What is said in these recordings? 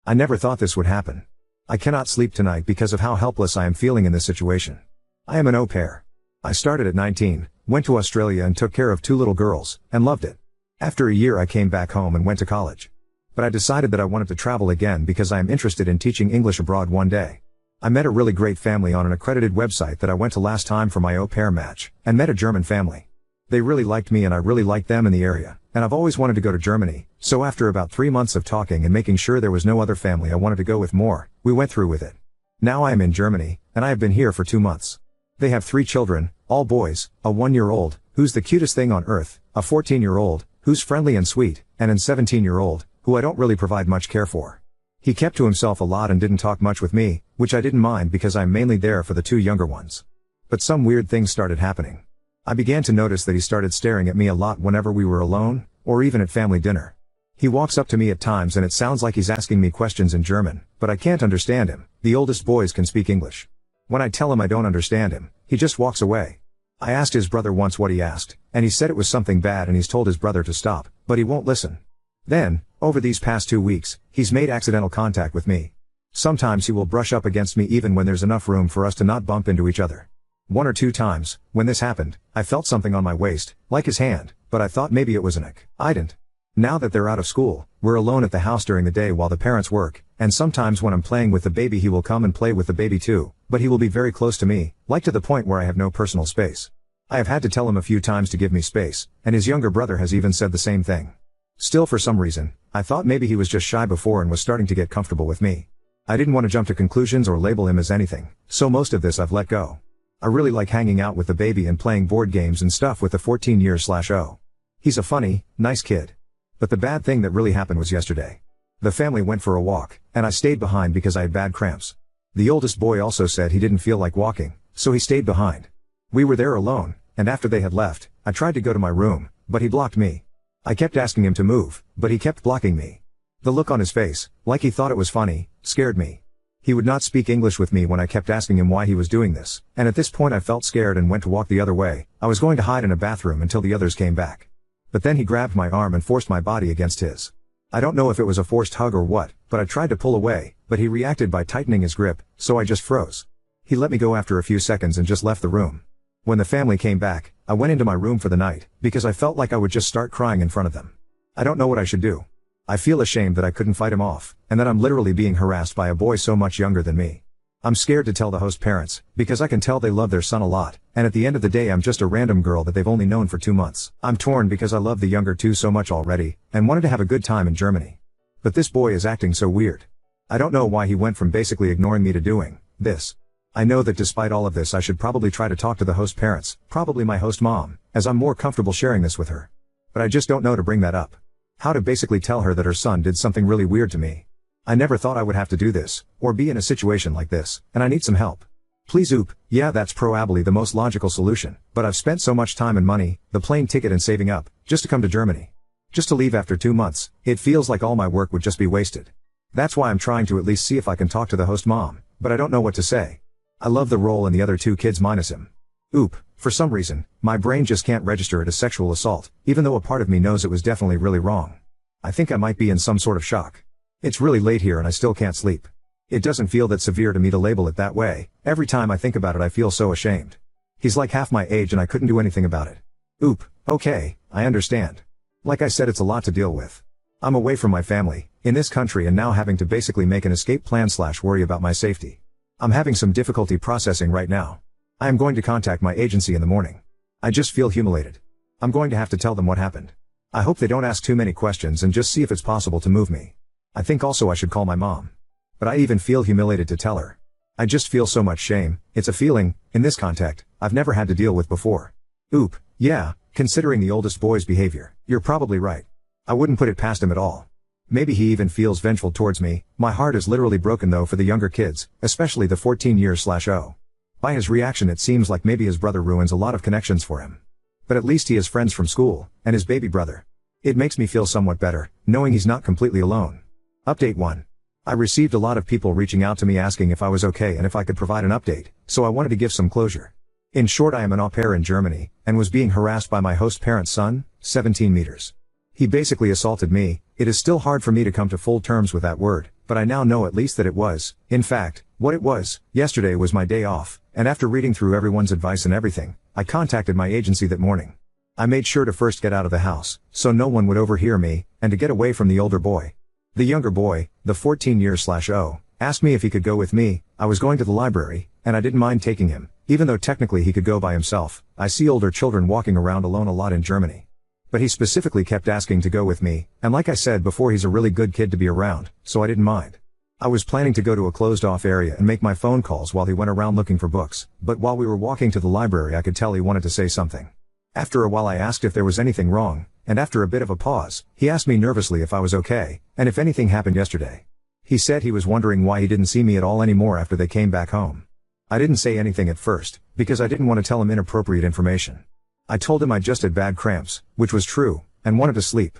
I never thought this would happen. I cannot sleep tonight because of how helpless I am feeling in this situation. I am an au pair. I started at 19, went to Australia and took care of 2 little girls, and loved it. After a year I came back home and went to college. But I decided that I wanted to travel again because I am interested in teaching English abroad one day. I met a really great family on an accredited website that I went to last time for my au pair match, and met a German family. They really liked me and I really liked them in the area, and I've always wanted to go to Germany, so after about 3 months of talking and making sure there was no other family I wanted to go with more, we went through with it. Now I am in Germany, and I have been here for 2 months. They have 3 children, all boys, a 1-year-old, who's the cutest thing on earth, a 14-year-old, who's friendly and sweet, and a 17-year-old, who I don't really provide much care for. He kept to himself a lot and didn't talk much with me, which I didn't mind because I'm mainly there for the 2 younger ones. But some weird things started happening. I began to notice that he started staring at me a lot whenever we were alone, or even at family dinner. He walks up to me at times and it sounds like he's asking me questions in German, but I can't understand him. The oldest boys can speak English. When I tell him I don't understand him, he just walks away. I asked his brother once what he asked, and he said it was something bad and he's told his brother to stop, but he won't listen. Then, over these past 2 weeks, he's made accidental contact with me. Sometimes he will brush up against me even when there's enough room for us to not bump into each other. 1 or 2 times, when this happened, I felt something on my waist, like his hand, but I thought maybe it was an ick. I didn't. Now that they're out of school, we're alone at the house during the day while the parents work, and sometimes when I'm playing with the baby he will come and play with the baby too, but he will be very close to me, like to the point where I have no personal space. I have had to tell him a few times to give me space, and his younger brother has even said the same thing. Still, for some reason, I thought maybe he was just shy before and was starting to get comfortable with me. I didn't want to jump to conclusions or label him as anything, so most of this I've let go. I really like hanging out with the baby and playing board games and stuff with the 14-year/0. He's a funny, nice kid. But the bad thing that really happened was yesterday. The family went for a walk, and I stayed behind because I had bad cramps. The oldest boy also said he didn't feel like walking, so he stayed behind. We were there alone, and after they had left, I tried to go to my room, but he blocked me. I kept asking him to move, but he kept blocking me. The look on his face, like he thought it was funny, scared me. He would not speak English with me when I kept asking him why he was doing this, and at this point I felt scared and went to walk the other way. I was going to hide in a bathroom until the others came back. But then he grabbed my arm and forced my body against his. I don't know if it was a forced hug or what, but I tried to pull away, but he reacted by tightening his grip, so I just froze. He let me go after a few seconds and just left the room. When the family came back, I went into my room for the night, because I felt like I would just start crying in front of them. I don't know what I should do. I feel ashamed that I couldn't fight him off, and that I'm literally being harassed by a boy so much younger than me. I'm scared to tell the host parents, because I can tell they love their son a lot, and at the end of the day I'm just a random girl that they've only known for 2 months. I'm torn because I love the younger 2 so much already, and wanted to have a good time in Germany. But this boy is acting so weird. I don't know why he went from basically ignoring me to doing this. I know that despite all of this I should probably try to talk to the host parents, probably my host mom, as I'm more comfortable sharing this with her. But I just don't know to bring that up. How to basically tell her that her son did something really weird to me. I never thought I would have to do this, or be in a situation like this, and I need some help. Please oop, yeah, that's probably the most logical solution, but I've spent so much time and money, the plane ticket and saving up, just to come to Germany. Just to leave after 2 months, it feels like all my work would just be wasted. That's why I'm trying to at least see if I can talk to the host mom, but I don't know what to say. I love the role and the other 2 kids minus him. Oop, for some reason, my brain just can't register it as sexual assault, even though a part of me knows it was definitely really wrong. I think I might be in some sort of shock. It's really late here and I still can't sleep. It doesn't feel that severe to me to label it that way. Every time I think about it I feel so ashamed. He's like half my age and I couldn't do anything about it. Oop, okay, I understand. Like I said, it's a lot to deal with. I'm away from my family, in this country, and now having to basically make an escape plan / worry about my safety. I'm having some difficulty processing right now. I am going to contact my agency in the morning. I just feel humiliated. I'm going to have to tell them what happened. I hope they don't ask too many questions and just see if it's possible to move me. I think also I should call my mom. But I even feel humiliated to tell her. I just feel so much shame. It's a feeling, in this context, I've never had to deal with before. Oop, yeah, considering the oldest boy's behavior, you're probably right. I wouldn't put it past him at all. Maybe he even feels vengeful towards me. My heart is literally broken though for the younger kids, especially the 14-year/0. By his reaction it seems like maybe his brother ruins a lot of connections for him. But at least he has friends from school, and his baby brother. It makes me feel somewhat better, knowing he's not completely alone. Update 1. I received a lot of people reaching out to me asking if I was okay and if I could provide an update, so I wanted to give some closure. In short, I am an au pair in Germany, and was being harassed by my host parent's son, 17 meters. He basically assaulted me. It is still hard for me to come to full terms with that word, but I now know at least that it was, in fact, what it was. Yesterday was my day off, and after reading through everyone's advice and everything, I contacted my agency that morning. I made sure to first get out of the house, so no one would overhear me, and to get away from the older boy. The younger boy, the 14-year/0, asked me if he could go with me. I was going to the library, and I didn't mind taking him, even though technically he could go by himself. I see older children walking around alone a lot in Germany. But he specifically kept asking to go with me, and like I said before, he's a really good kid to be around, so I didn't mind. I was planning to go to a closed-off area and make my phone calls while he went around looking for books, but while we were walking to the library I could tell he wanted to say something. After a while I asked if there was anything wrong, and after a bit of a pause, he asked me nervously if I was okay, and if anything happened yesterday. He said he was wondering why he didn't see me at all anymore after they came back home. I didn't say anything at first, because I didn't want to tell him inappropriate information. I told him I just had bad cramps, which was true, and wanted to sleep.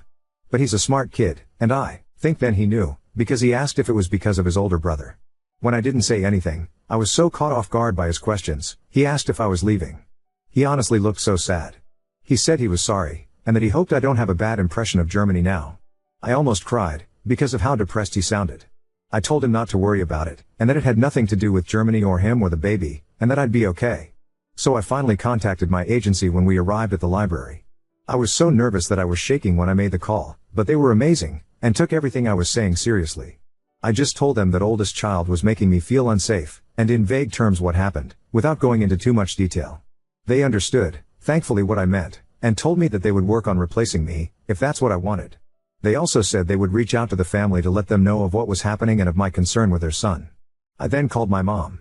But he's a smart kid, and I think then he knew, because he asked if it was because of his older brother. When I didn't say anything, I was so caught off guard by his questions. He asked if I was leaving. He honestly looked so sad. He said he was sorry, and that he hoped I don't have a bad impression of Germany now. I almost cried, because of how depressed he sounded. I told him not to worry about it, and that it had nothing to do with Germany or him or the baby, and that I'd be okay. So I finally contacted my agency when we arrived at the library. I was so nervous that I was shaking when I made the call, but they were amazing, and took everything I was saying seriously. I just told them that oldest child was making me feel unsafe, and in vague terms what happened, without going into too much detail. They understood, thankfully, what I meant, and told me that they would work on replacing me, if that's what I wanted. They also said they would reach out to the family to let them know of what was happening and of my concern with their son. I then called my mom.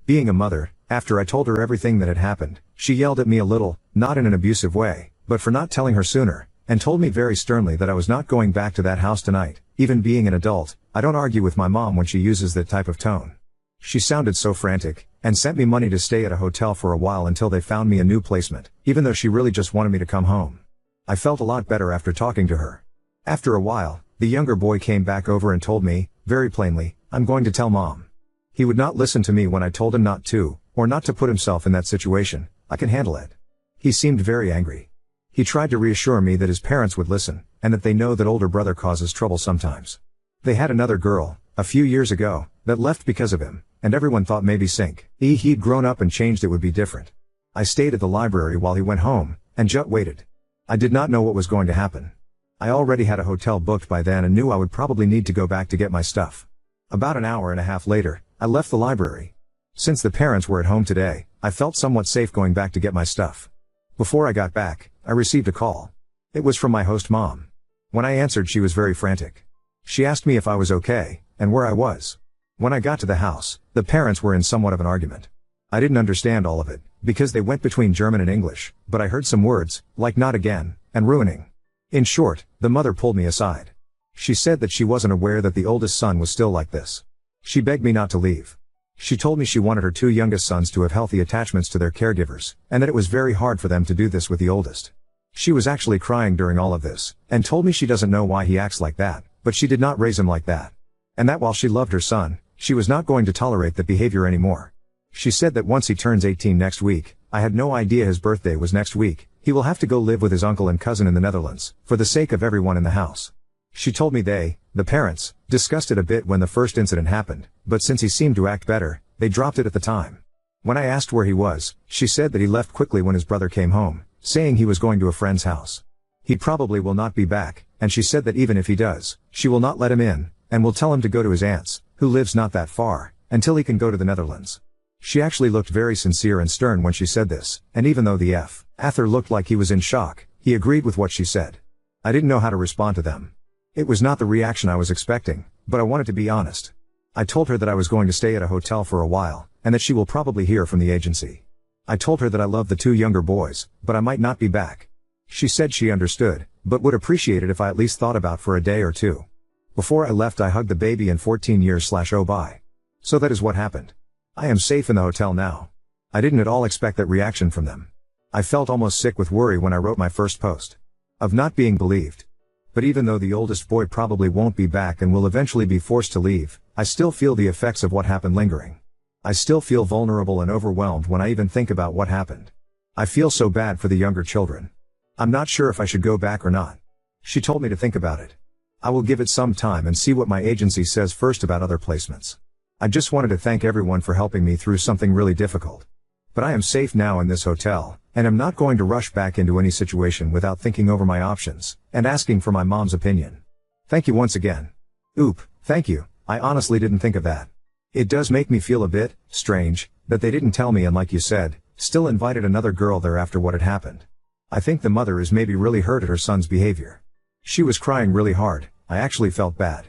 Being a mother, after I told her everything that had happened, she yelled at me a little, not in an abusive way, but for not telling her sooner, and told me very sternly that I was not going back to that house tonight. Even being an adult, I don't argue with my mom when she uses that type of tone. She sounded so frantic, and sent me money to stay at a hotel for a while until they found me a new placement, even though she really just wanted me to come home. I felt a lot better after talking to her. After a while, the younger boy came back over and told me, very plainly, "I'm going to tell Mom." He would not listen to me when I told him not to, or not to put himself in that situation. I can handle it. He seemed very angry. He tried to reassure me that his parents would listen, and that they know that older brother causes trouble sometimes. They had another girl, a few years ago, that left because of him, and everyone thought maybe he'd grown up and changed, it would be different. I stayed at the library while he went home, and just waited. I did not know what was going to happen. I already had a hotel booked by then and knew I would probably need to go back to get my stuff. About an hour and a half later, I left the library. Since the parents were at home today, I felt somewhat safe going back to get my stuff. Before I got back, I received a call. It was from my host mom. When I answered, she was very frantic. She asked me if I was okay, and where I was. When I got to the house, the parents were in somewhat of an argument. I didn't understand all of it, because they went between German and English, but I heard some words, like "not again," and "ruining." In short, the mother pulled me aside. She said that she wasn't aware that the oldest son was still like this. She begged me not to leave. She told me she wanted her two youngest sons to have healthy attachments to their caregivers, and that it was very hard for them to do this with the oldest. She was actually crying during all of this, and told me she doesn't know why he acts like that, but she did not raise him like that. And that while she loved her son, she was not going to tolerate that behavior anymore. She said that once he turns 18 next week, I had no idea his birthday was next week, he will have to go live with his uncle and cousin in the Netherlands, for the sake of everyone in the house. She told me they, the parents, discussed it a bit when the first incident happened, but since he seemed to act better, they dropped it at the time. When I asked where he was, she said that he left quickly when his brother came home, saying he was going to a friend's house. He probably will not be back, and she said that even if he does, she will not let him in, and will tell him to go to his aunt's, who lives not that far, until he can go to the Netherlands. She actually looked very sincere and stern when she said this, and even though the Arthur looked like he was in shock, he agreed with what she said. I didn't know how to respond to them. It was not the reaction I was expecting, but I wanted to be honest. I told her that I was going to stay at a hotel for a while, and that she will probably hear from the agency. I told her that I loved the two younger boys, but I might not be back. She said she understood, but would appreciate it if I at least thought about for a day or two. Before I left, I hugged the baby and 14 years/oh bye. So that is what happened. I am safe in the hotel now. I didn't at all expect that reaction from them. I felt almost sick with worry when I wrote my first post. Of not being believed. But even though the oldest boy probably won't be back and will eventually be forced to leave, I still feel the effects of what happened lingering. I still feel vulnerable and overwhelmed when I even think about what happened. I feel so bad for the younger children. I'm not sure if I should go back or not. She told me to think about it. I will give it some time and see what my agency says first about other placements. I just wanted to thank everyone for helping me through something really difficult. But I am safe now in this hotel, and am not going to rush back into any situation without thinking over my options, and asking for my mom's opinion. Thank you once again. Oop, thank you, I honestly didn't think of that. It does make me feel a bit strange that they didn't tell me, and like you said, still invited another girl there after what had happened. I think the mother is maybe really hurt at her son's behavior. She was crying really hard, I actually felt bad.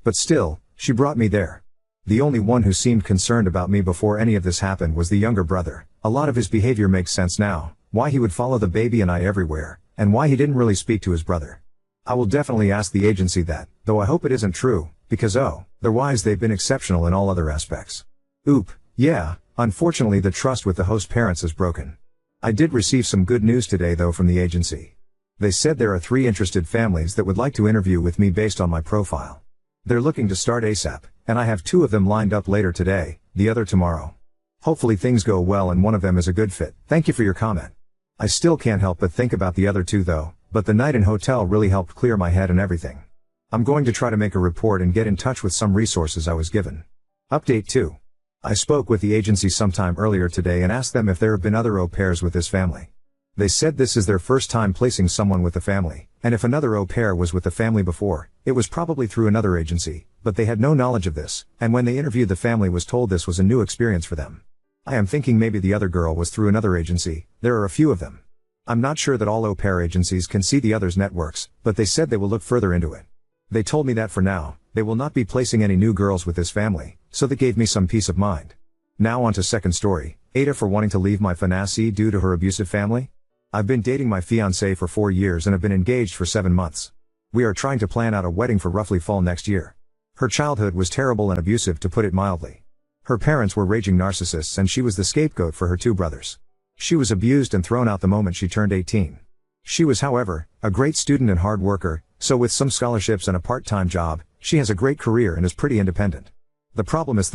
But still, she brought me there. The only one who seemed concerned about me before any of this happened was the younger brother. A lot of his behavior makes sense now, why he would follow the baby and I everywhere, and why he didn't really speak to his brother. I will definitely ask the agency that, though I hope it isn't true, because otherwise they've been exceptional in all other aspects. Oop, yeah, unfortunately the trust with the host parents is broken. I did receive some good news today though from the agency. They said there are 3 interested families that would like to interview with me based on my profile. They're looking to start ASAP, and I have 2 of them lined up later today, the other tomorrow. Hopefully things go well and one of them is a good fit. Thank you for your comment. I still can't help but think about the other 2 though, but the night in hotel really helped clear my head and everything. I'm going to try to make a report and get in touch with some resources I was given. Update 2. I spoke with the agency sometime earlier today and asked them if there have been other au pairs with this family. They said this is their first time placing someone with the family, and if another au pair was with the family before, it was probably through another agency, but they had no knowledge of this, and when they interviewed the family was told this was a new experience for them. I am thinking maybe the other girl was through another agency, there are a few of them. I'm not sure that all au pair agencies can see the others' networks, but they said they will look further into it. They told me that for now, they will not be placing any new girls with this family, so that gave me some peace of mind. Now on to second story, Ada for wanting to leave my fiancée due to her abusive family. I've been dating my fiancée for 4 years and have been engaged for 7 months. We are trying to plan out a wedding for roughly fall next year. Her childhood was terrible and abusive to put it mildly. Her parents were raging narcissists and she was the scapegoat for her 2 brothers. She was abused and thrown out the moment she turned 18. She was, however, a great student and hard worker, so with some scholarships and a part-time job, she has a great career and is pretty independent. The problem is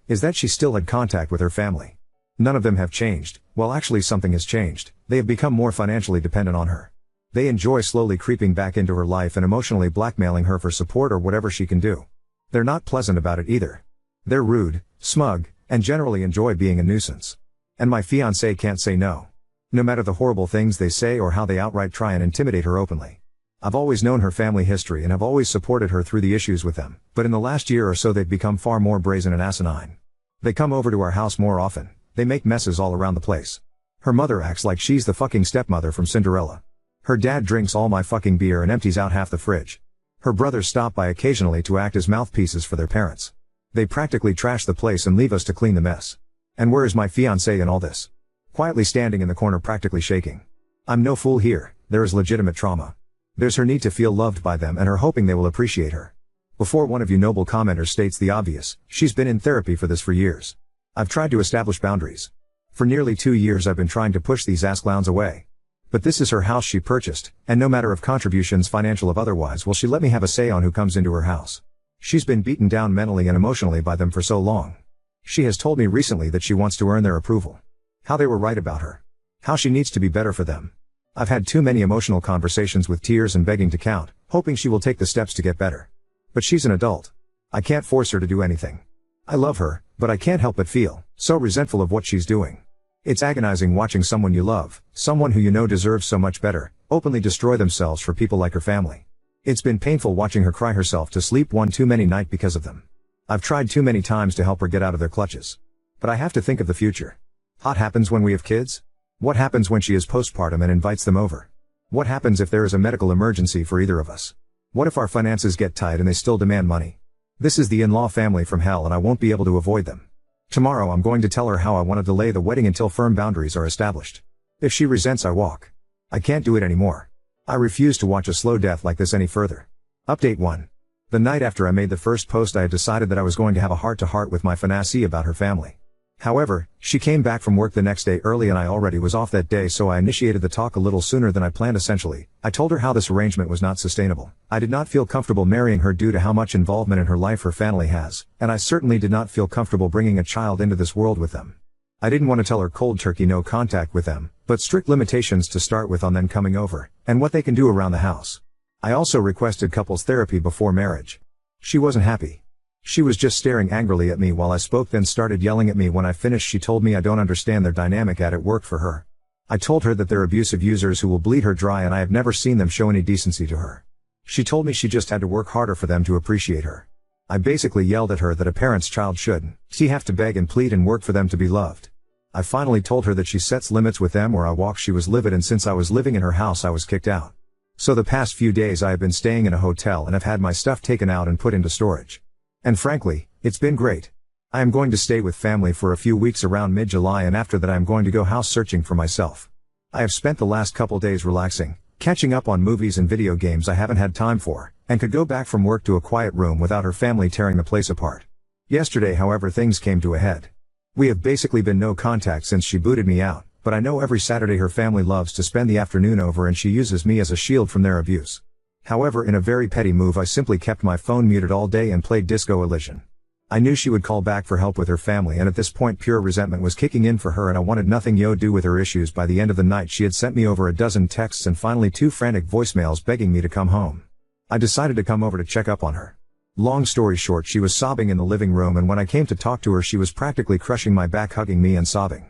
is that she still had contact with her family. None of them have changed, well actually something has changed, they have become more financially dependent on her. They enjoy slowly creeping back into her life and emotionally blackmailing her for support or whatever she can do. They're not pleasant about it either. They're rude, smug, and generally enjoy being a nuisance. And my fiancé can't say no. No matter the horrible things they say or how they outright try and intimidate her openly. I've always known her family history and have always supported her through the issues with them, but in the last year or so they've become far more brazen and asinine. They come over to our house more often, they make messes all around the place. Her mother acts like she's the fucking stepmother from Cinderella. Her dad drinks all my fucking beer and empties out half the fridge. Her brothers stop by occasionally to act as mouthpieces for their parents. They practically trash the place and leave us to clean the mess. And where is my fiancé in all this? Quietly standing in the corner practically shaking. I'm no fool here, there is legitimate trauma. There's her need to feel loved by them and her hoping they will appreciate her. Before one of you noble commenters states the obvious, she's been in therapy for this for years. I've tried to establish boundaries. For nearly 2 years I've been trying to push these ass clowns away. But this is her house she purchased, and no matter of contributions financial of otherwise will she let me have a say on who comes into her house. She's been beaten down mentally and emotionally by them for so long. She has told me recently that she wants to earn their approval. How they were right about her. How she needs to be better for them. I've had too many emotional conversations with tears and begging to count, hoping she will take the steps to get better. But she's an adult. I can't force her to do anything. I love her, but I can't help but feel so resentful of what she's doing. It's agonizing watching someone you love, someone who you know deserves so much better, openly destroy themselves for people like her family. It's been painful watching her cry herself to sleep one too many night because of them. I've tried too many times to help her get out of their clutches. But I have to think of the future. What happens when we have kids? What happens when she is postpartum and invites them over? What happens if there is a medical emergency for either of us? What if our finances get tight and they still demand money? This is the in-law family from hell and I won't be able to avoid them. Tomorrow I'm going to tell her how I want to delay the wedding until firm boundaries are established. If she resents I walk. I can't do it anymore. I refuse to watch a slow death like this any further. Update 1. The night after I made the first post I had decided that I was going to have a heart-to-heart with my fiancée about her family. However, she came back from work the next day early and I already was off that day, so I initiated the talk a little sooner than I planned. Essentially, I told her how this arrangement was not sustainable. I did not feel comfortable marrying her due to how much involvement in her life her family has, and I certainly did not feel comfortable bringing a child into this world with them. I didn't want to tell her cold turkey no contact with them, but strict limitations to start with on them coming over, and what they can do around the house. I also requested couples therapy before marriage. She wasn't happy. She was just staring angrily at me while I spoke, then started yelling at me when I finished. She told me I don't understand their dynamic at it worked for her. I told her that they're abusive users who will bleed her dry and I have never seen them show any decency to her. She told me she just had to work harder for them to appreciate her. I basically yelled at her that a parent's child shouldn't have to beg and plead and work for them to be loved. I finally told her that she sets limits with them where I walk. She was livid, and since I was living in her house I was kicked out. So the past few days I have been staying in a hotel and have had my stuff taken out and put into storage. And frankly, it's been great. I am going to stay with family for a few weeks around mid-July, and after that I am going to go house searching for myself. I have spent the last couple days relaxing, catching up on movies and video games I haven't had time for, and could go back from work to a quiet room without her family tearing the place apart. Yesterday, however, things came to a head. We have basically been no contact since she booted me out, but I know every Saturday her family loves to spend the afternoon over and she uses me as a shield from their abuse. However, in a very petty move, I simply kept my phone muted all day and played Disco Elysian. I knew she would call back for help with her family, and at this point pure resentment was kicking in for her and I wanted nothing to do with her issues. By the end of the night she had sent me over a dozen texts and finally 2 frantic voicemails begging me to come home. I decided to come over to check up on her. Long story short, she was sobbing in the living room, and when I came to talk to her she was practically crushing my back, hugging me and sobbing.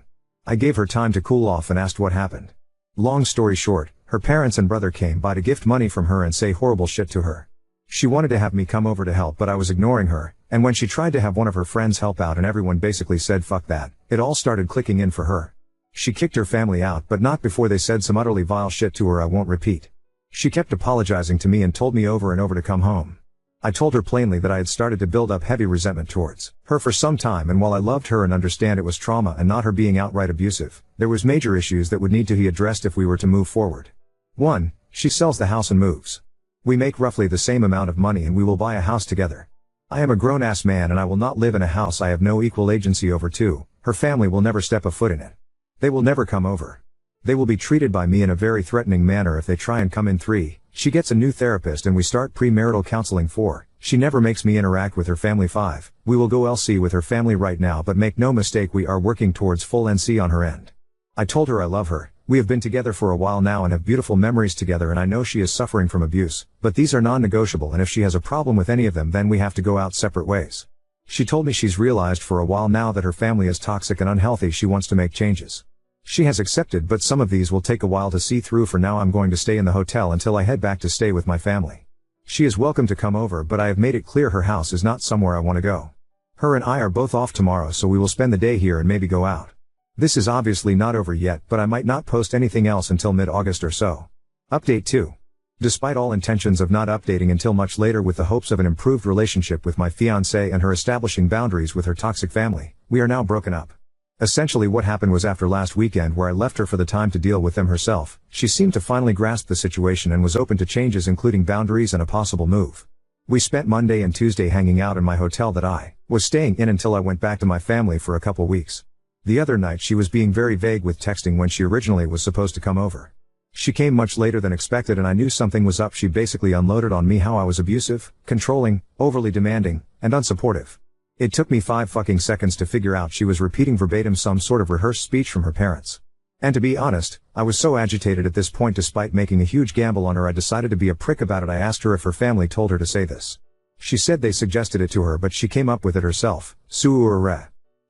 I gave her time to cool off and asked what happened. Long story short, her parents and brother came by to gift money from her and say horrible shit to her. She wanted to have me come over to help, but I was ignoring her, and when she tried to have one of her friends help out and everyone basically said fuck that, it all started clicking in for her. She kicked her family out, but not before they said some utterly vile shit to her I won't repeat. She kept apologizing to me and told me over and over to come home. I told her plainly that I had started to build up heavy resentment towards her for some time, and while I loved her and understand it was trauma and not her being outright abusive, there was major issues that would need to be addressed if we were to move forward. 1. She sells the house and moves. We make roughly the same amount of money and we will buy a house together. I am a grown-ass man and I will not live in a house I have no equal agency over. 2. Her family will never step a foot in it. They will never come over. They will be treated by me in a very threatening manner if they try and come in. 3. She gets a new therapist and we start premarital counseling. 4. She never makes me interact with her family. 5. We will go LC with her family right now, but make no mistake, we are working towards full NC on her end. I told her I love her. We have been together for a while now and have beautiful memories together, and I know she is suffering from abuse, but these are non-negotiable, and if she has a problem with any of them then we have to go out separate ways. She told me she's realized for a while now that her family is toxic and unhealthy. She wants to make changes. She has accepted, but some of these will take a while to see through. For now I'm going to stay in the hotel until I head back to stay with my family. She is welcome to come over, but I have made it clear her house is not somewhere I want to go. Her and I are both off tomorrow, so we will spend the day here and maybe go out. This is obviously not over yet, but I might not post anything else until mid-August or so. Update 2. Despite all intentions of not updating until much later with the hopes of an improved relationship with my fiancée and her establishing boundaries with her toxic family, we are now broken up. Essentially what happened was, after last weekend where I left her for the time to deal with them herself, she seemed to finally grasp the situation and was open to changes, including boundaries and a possible move. We spent Monday and Tuesday hanging out in my hotel that I was staying in until I went back to my family for a couple weeks. The other night she was being very vague with texting when she originally was supposed to come over. She came much later than expected and I knew something was up. She basically unloaded on me how I was abusive, controlling, overly demanding, and unsupportive. It took me 5 fucking seconds to figure out she was repeating verbatim some sort of rehearsed speech from her parents. And to be honest, I was so agitated at this point, despite making a huge gamble on her, I decided to be a prick about it. I asked her if her family told her to say this. She said they suggested it to her, but she came up with it herself.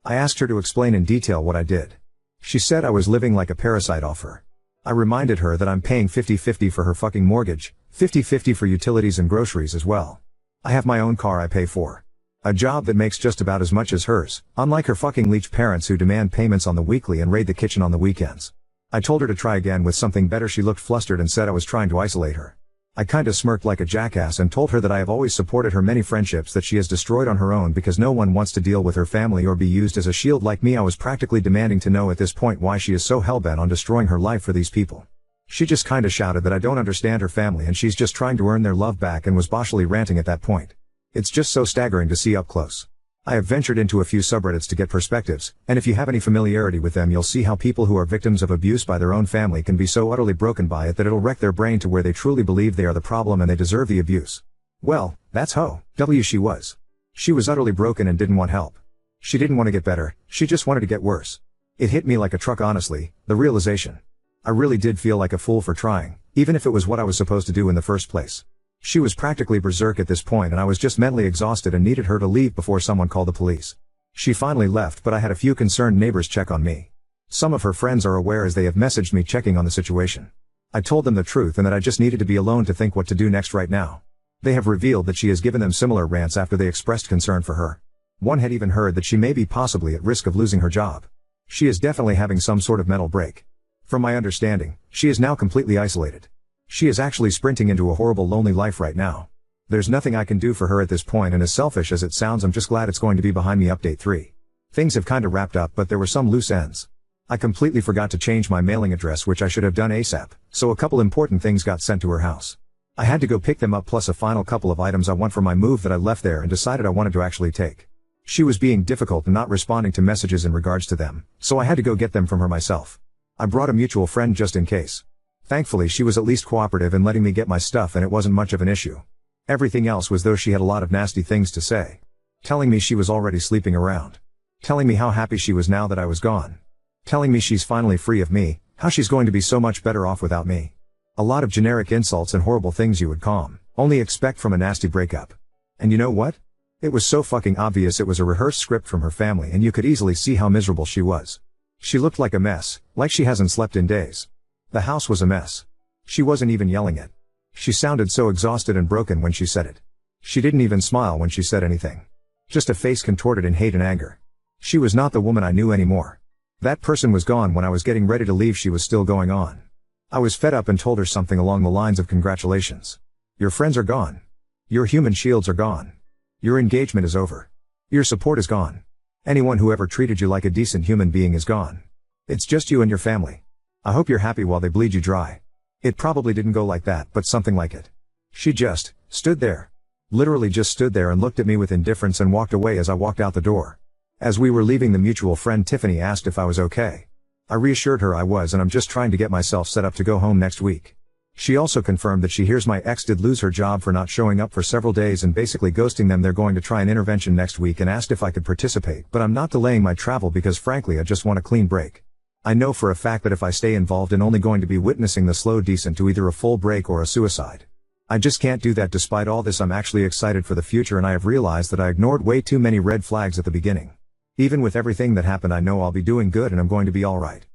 I asked her to explain in detail what I did. She said I was living like a parasite off her. I reminded her that I'm paying 50-50 for her fucking mortgage, 50-50 for utilities and groceries as well. I have my own car I pay for. A job that makes just about as much as hers, unlike her fucking leech parents who demand payments on the weekly and raid the kitchen on the weekends. I told her to try again with something better. She looked flustered and said I was trying to isolate her. I kinda smirked like a jackass and told her that I have always supported her many friendships that she has destroyed on her own because no one wants to deal with her family or be used as a shield like me. I was practically demanding to know at this point why she is so hellbent on destroying her life for these people. She just kinda shouted that I don't understand her family and she's just trying to earn their love back, and was boshily ranting at that point. It's just so staggering to see up close. I have ventured into a few subreddits to get perspectives, and if you have any familiarity with them you'll see how people who are victims of abuse by their own family can be so utterly broken by it that it'll wreck their brain to where they truly believe they are the problem and they deserve the abuse. Well, that's she was. She was utterly broken and didn't want help. She didn't want to get better, she just wanted to get worse. It hit me like a truck, honestly, the realization. I really did feel like a fool for trying, even if it was what I was supposed to do in the first place. She was practically berserk at this point and I was just mentally exhausted and needed her to leave before someone called the police. She finally left, but I had a few concerned neighbors check on me. Some of her friends are aware as they have messaged me checking on the situation. I told them the truth and that I just needed to be alone to think what to do next right now. They have revealed that she has given them similar rants after they expressed concern for her. One had even heard that she may be possibly at risk of losing her job. She is definitely having some sort of mental break. From my understanding, she is now completely isolated. She is actually sprinting into a horrible lonely life right now. There's nothing I can do for her at this point, and as selfish as it sounds, I'm just glad it's going to be behind me. Update 3. Things have kinda wrapped up, but there were some loose ends. I completely forgot to change my mailing address, which I should have done ASAP, so a couple important things got sent to her house. I had to go pick them up, plus a final couple of items I want for my move that I left there and decided I wanted to actually take. She was being difficult and not responding to messages in regards to them, so I had to go get them from her myself. I brought a mutual friend just in case. Thankfully she was at least cooperative in letting me get my stuff and it wasn't much of an issue. Everything else was though she had a lot of nasty things to say. Telling me she was already sleeping around. Telling me how happy she was now that I was gone. Telling me she's finally free of me, how she's going to be so much better off without me. A lot of generic insults and horrible things you would only expect from a nasty breakup. And you know what? It was so fucking obvious it was a rehearsed script from her family and you could easily see how miserable she was. She looked like a mess, like she hasn't slept in days. The house was a mess. She wasn't even yelling it. She sounded so exhausted and broken when she said it. She didn't even smile when she said anything. Just a face contorted in hate and anger. She was not the woman I knew anymore. That person was gone when I was getting ready to leave. She was still going on. I was fed up and told her something along the lines of congratulations. Your friends are gone. Your human shields are gone. Your engagement is over. Your support is gone. Anyone who ever treated you like a decent human being is gone. It's just you and your family. I hope you're happy while they bleed you dry. It probably didn't go like that, but something like it. She just stood there. Literally just stood there and looked at me with indifference and walked away as I walked out the door. As we were leaving, the mutual friend Tiffany asked if I was okay. I reassured her I was, and I'm just trying to get myself set up to go home next week. She also confirmed that she hears my ex did lose her job for not showing up for several days and basically ghosting them. They're going to try an intervention next week and asked if I could participate, but I'm not delaying my travel because frankly I just want a clean break. I know for a fact that if I stay involved I'm only going to be witnessing the slow descent to either a full break or a suicide. I just can't do that. Despite all this, I'm actually excited for the future, and I have realized that I ignored way too many red flags at the beginning. Even with everything that happened, I know I'll be doing good and I'm going to be alright.